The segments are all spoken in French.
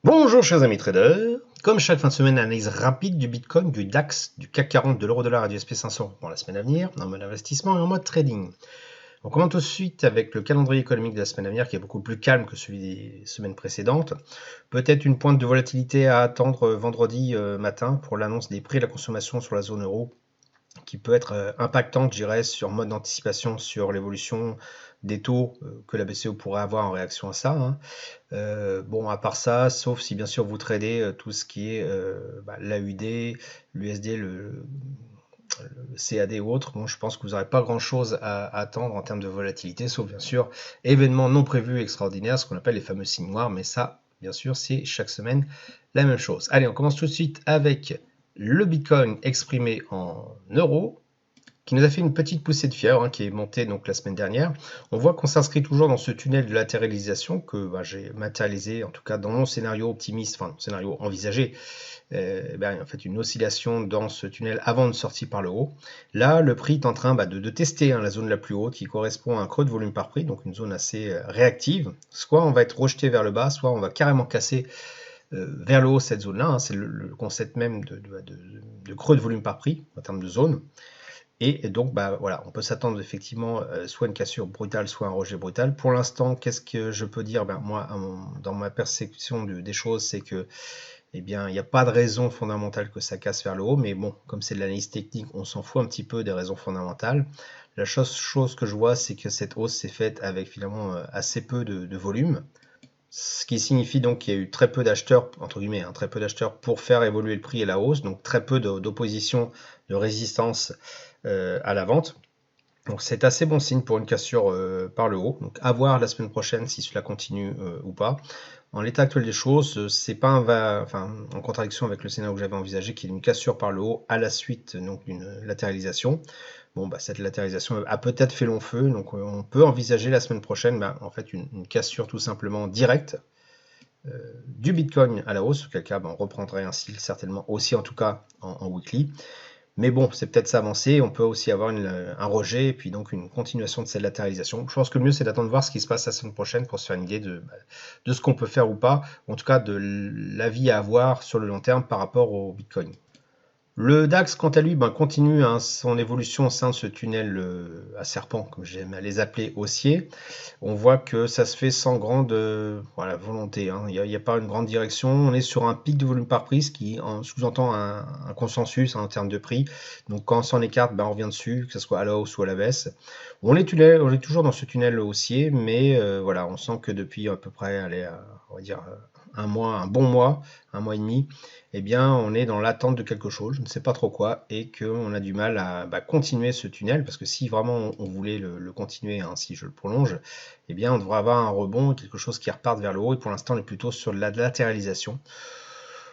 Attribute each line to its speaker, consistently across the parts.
Speaker 1: Bonjour chers amis traders, comme chaque fin de semaine, analyse rapide du Bitcoin, du DAX, du CAC 40, de l'euro-dollar et du SP500 pour la semaine à venir, en mode investissement et en mode trading. On commence tout de suite avec le calendrier économique de la semaine à venir qui est beaucoup plus calme que celui des semaines précédentes. Peut-être une pointe de volatilité à attendre vendredi matin pour l'annonce des prix de la consommation sur la zone euro qui peut être impactante, je dirais, sur mode d'anticipation sur l'évolution des taux que la BCE pourrait avoir en réaction à ça. Hein. Bon, à part ça, sauf si bien sûr vous tradez tout ce qui est l'AUD, l'USD, le CAD ou autre, bon, je pense que vous n'aurez pas grand-chose à attendre en termes de volatilité, sauf bien sûr événements non prévus extraordinaires, ce qu'on appelle les fameux signes noirs, mais ça, bien sûr, c'est chaque semaine la même chose. Allez, on commence tout de suite avec le Bitcoin exprimé en euros, qui nous a fait une petite poussée de fièvre, hein, qui est montée donc la semaine dernière. On voit qu'on s'inscrit toujours dans ce tunnel de latéralisation que j'ai matérialisé, en tout cas dans mon scénario optimiste, enfin scénario envisagé, en fait une oscillation dans ce tunnel avant une sortie par le haut. Là, le prix est en train de tester la zone la plus haute qui correspond à un creux de volume par prix, donc une zone assez réactive. Soit on va être rejeté vers le bas, soit on va carrément casser vers le haut cette zone-là. Hein, c'est le concept même de creux de volume par prix en termes de zone. Et donc, voilà, on peut s'attendre effectivement soit une cassure brutale, soit un rejet brutal. Pour l'instant, qu'est-ce que je peux dire? Moi, dans ma perception des choses, c'est que, il n'y a pas de raison fondamentale que ça casse vers le haut. Mais bon, comme c'est de l'analyse technique, on s'en fout un petit peu des raisons fondamentales. La chose que je vois, c'est que cette hausse s'est faite avec finalement assez peu de volume. Ce qui signifie donc qu'il y a eu très peu d'acheteurs, entre guillemets, très peu d'acheteurs pour faire évoluer le prix et la hausse, donc très peu d'opposition, de résistance à la vente. Donc c'est assez bon signe pour une cassure par le haut. Donc à voir la semaine prochaine si cela continue ou pas. En l'état actuel des choses, c'est pas en contradiction avec le scénario que j'avais envisagé, qui est une cassure par le haut à la suite d'une latéralisation. Bon, cette latéralisation a peut-être fait long feu, donc on peut envisager la semaine prochaine, en fait, une cassure tout simplement directe du Bitcoin à la hausse, auquel cas on reprendrait un style certainement aussi en tout cas en weekly. Mais bon, c'est peut-être s'avancer. On peut aussi avoir un rejet et puis donc une continuation de cette latéralisation. Je pense que le mieux, c'est d'attendre de voir ce qui se passe la semaine prochaine pour se faire une idée de ce qu'on peut faire ou pas, en tout cas de l'avis à avoir sur le long terme par rapport au Bitcoin. Le DAX, quant à lui, continue son évolution au sein de ce tunnel à serpent, comme j'aime les appeler haussier. On voit que ça se fait sans grande volonté. Hein. Il n'y a pas une grande direction. On est sur un pic de volume par prise qui sous-entend un consensus en termes de prix. Donc quand on s'en écarte, on revient dessus, que ce soit à la hausse ou à la baisse. On est toujours dans ce tunnel haussier, mais voilà, on sent que depuis à peu près, on va dire un mois, un bon mois, un mois et demi, on est dans l'attente de quelque chose, je ne sais pas trop quoi, et qu'on a du mal à continuer ce tunnel, parce que si vraiment on voulait le continuer, si je le prolonge, on devrait avoir un rebond, quelque chose qui reparte vers le haut, et pour l'instant on est plutôt sur la latéralisation.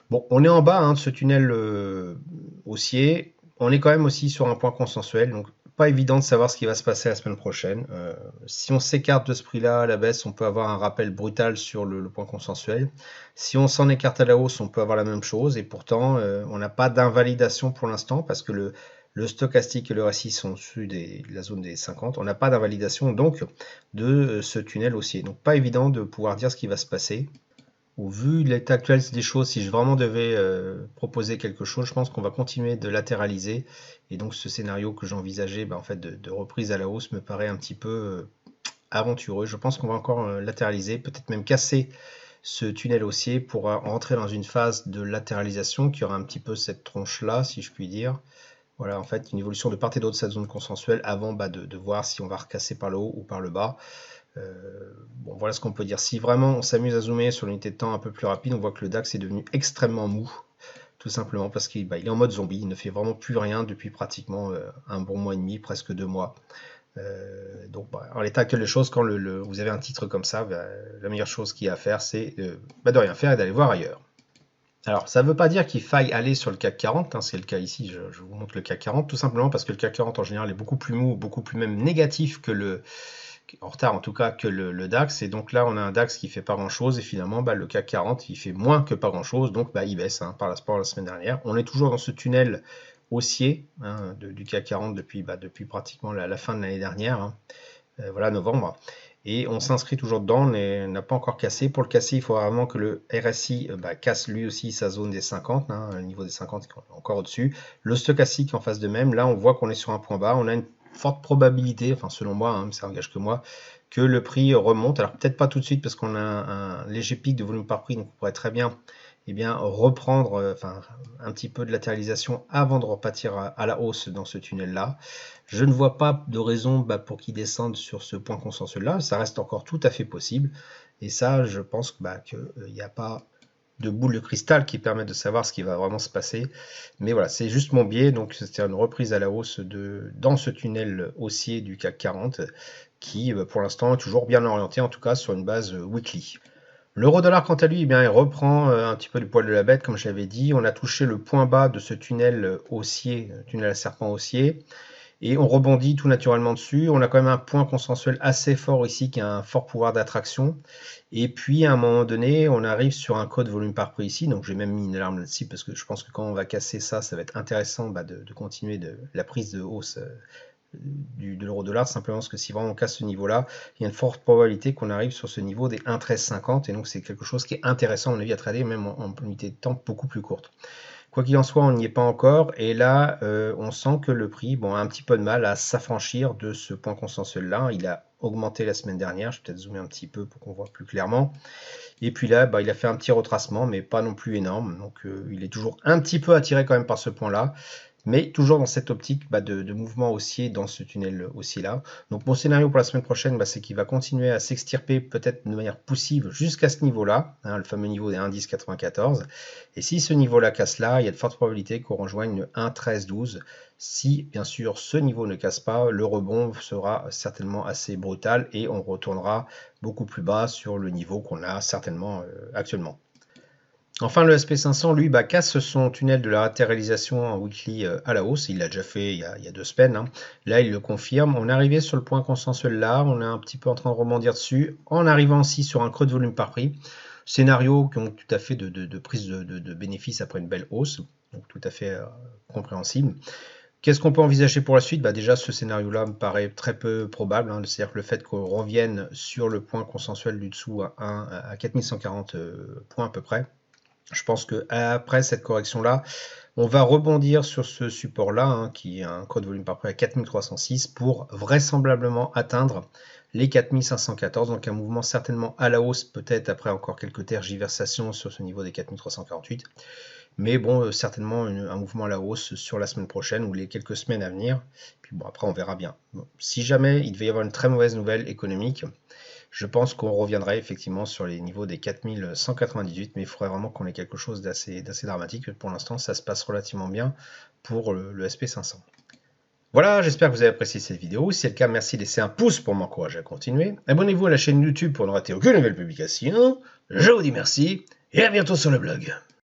Speaker 1: Bon, on est en bas de ce tunnel haussier, on est quand même aussi sur un point consensuel, donc pas évident de savoir ce qui va se passer la semaine prochaine. Si on s'écarte de ce prix-là à la baisse, on peut avoir un rappel brutal sur le point consensuel. Si on s'en écarte à la hausse, on peut avoir la même chose. Et pourtant, on n'a pas d'invalidation pour l'instant parce que le stochastique et le RSI sont au-dessus de la zone des 50. On n'a pas d'invalidation donc de ce tunnel haussier. Donc pas évident de pouvoir dire ce qui va se passer. Au vu de l'état actuel des choses, si je vraiment devais proposer quelque chose, je pense qu'on va continuer de latéraliser. Et donc ce scénario que j'envisageais en fait, de reprise à la hausse me paraît un petit peu aventureux. Je pense qu'on va encore latéraliser, peut-être même casser ce tunnel haussier pour rentrer dans une phase de latéralisation qui aura un petit peu cette tronche-là, si je puis dire. Voilà, en fait, une évolution de part et d'autre de cette zone consensuelle avant de voir si on va recasser par le haut ou par le bas. Bon, voilà ce qu'on peut dire. Si vraiment on s'amuse à zoomer sur l'unité de temps un peu plus rapide, on voit que le DAX est devenu extrêmement mou, tout simplement parce qu'il est en mode zombie. Il ne fait vraiment plus rien depuis pratiquement un bon mois et demi, presque 2 mois. Donc, en l'état actuel des choses, quand vous avez un titre comme ça, la meilleure chose qu'il y a à faire, c'est de rien faire et d'aller voir ailleurs. Alors, ça ne veut pas dire qu'il faille aller sur le CAC 40, c'est le cas ici, je vous montre le CAC 40, tout simplement parce que le CAC 40 en général est beaucoup plus mou, beaucoup plus même négatif que en retard en tout cas que le DAX, et donc là on a un DAX qui fait pas grand chose, et finalement le CAC 40 il fait moins que pas grand chose, donc il baisse par rapport à la semaine dernière. On est toujours dans ce tunnel haussier du CAC 40 depuis pratiquement la fin de l'année dernière, voilà novembre, Et on s'inscrit toujours dedans, on n'a pas encore cassé. Pour le casser, il faut vraiment que le RSI casse lui aussi sa zone des 50, hein, le niveau des 50 est encore au-dessus. Le stochastique en face de même, là on voit qu'on est sur un point bas, on a une forte probabilité, enfin selon moi, hein, ça n'engage que moi, que le prix remonte. Alors peut-être pas tout de suite parce qu'on a un léger pic de volume par prix, donc on pourrait très bien reprendre un petit peu de latéralisation avant de repartir à la hausse dans ce tunnel-là. Je ne vois pas de raison pour qu'il descende sur ce point consensuel-là. Ça reste encore tout à fait possible. Et ça, je pense qu'il n'y a pas de boule de cristal qui permet de savoir ce qui va vraiment se passer. Mais voilà, c'est juste mon biais. Donc, c'était une reprise à la hausse dans ce tunnel haussier du CAC 40 qui, pour l'instant, est toujours bien orienté, en tout cas sur une base weekly. L'euro-dollar, quant à lui, il reprend un petit peu du poil de la bête, comme je l'avais dit. On a touché le point bas de ce tunnel haussier, tunnel à serpent haussier, et on rebondit tout naturellement dessus. On a quand même un point consensuel assez fort ici, qui a un fort pouvoir d'attraction. Et puis, à un moment donné, on arrive sur un code volume par prix ici. Donc, j'ai même mis une alarme là-dessus, parce que je pense que quand on va casser ça, ça va être intéressant de continuer la prise de hausse de l'euro-dollar, simplement parce que si vraiment on casse ce niveau-là, il y a une forte probabilité qu'on arrive sur ce niveau des 1,1350 et donc c'est quelque chose qui est intéressant à mon avis à trader, même en unité de temps beaucoup plus courte. Quoi qu'il en soit, on n'y est pas encore et là on sent que le prix a un petit peu de mal à s'affranchir de ce point consensuel-là. Il a augmenté la semaine dernière, je vais peut-être zoomer un petit peu pour qu'on voit plus clairement. Et puis là, il a fait un petit retracement, mais pas non plus énorme. Donc il est toujours un petit peu attiré quand même par ce point-là. Mais toujours dans cette optique de mouvement haussier dans ce tunnel haussier-là. Donc mon scénario pour la semaine prochaine, c'est qu'il va continuer à s'extirper peut-être de manière poussive jusqu'à ce niveau-là, hein, le fameux niveau des 1,1094. Et si ce niveau-là casse là, il y a de fortes probabilités qu'on rejoigne 1,1312. Si bien sûr ce niveau ne casse pas, le rebond sera certainement assez brutal et on retournera beaucoup plus bas sur le niveau qu'on a certainement actuellement. Enfin, le SP500, lui, casse son tunnel de la latéralisation en weekly à la hausse. Il l'a déjà fait il y a 2 semaines. Hein. Là, il le confirme. On est arrivé sur le point consensuel là. On est un petit peu en train de rebondir dessus. En arrivant aussi sur un creux de volume par prix. Scénario qui ont tout à fait de prise de bénéfices après une belle hausse. Donc, tout à fait compréhensible. Qu'est-ce qu'on peut envisager pour la suite? Déjà, ce scénario-là me paraît très peu probable. Hein. C'est-à-dire que le fait qu'on revienne sur le point consensuel du dessous à 4140 points à peu près. Je pense qu'après cette correction-là, on va rebondir sur ce support-là, hein, qui est un code volume par prix à 4306, pour vraisemblablement atteindre les 4514, donc un mouvement certainement à la hausse, peut-être après encore quelques tergiversations sur ce niveau des 4348. Mais bon, certainement un mouvement à la hausse sur la semaine prochaine ou les quelques semaines à venir. Puis bon, après, on verra bien. Bon, si jamais il devait y avoir une très mauvaise nouvelle économique, je pense qu'on reviendrait effectivement sur les niveaux des 4198, mais il faudrait vraiment qu'on ait quelque chose d'assez dramatique. Pour l'instant, ça se passe relativement bien pour le SP500. Voilà, j'espère que vous avez apprécié cette vidéo. Si c'est le cas, merci de laisser un pouce pour m'encourager à continuer. Abonnez-vous à la chaîne YouTube pour ne rater aucune nouvelle publication. Je vous dis merci et à bientôt sur le blog.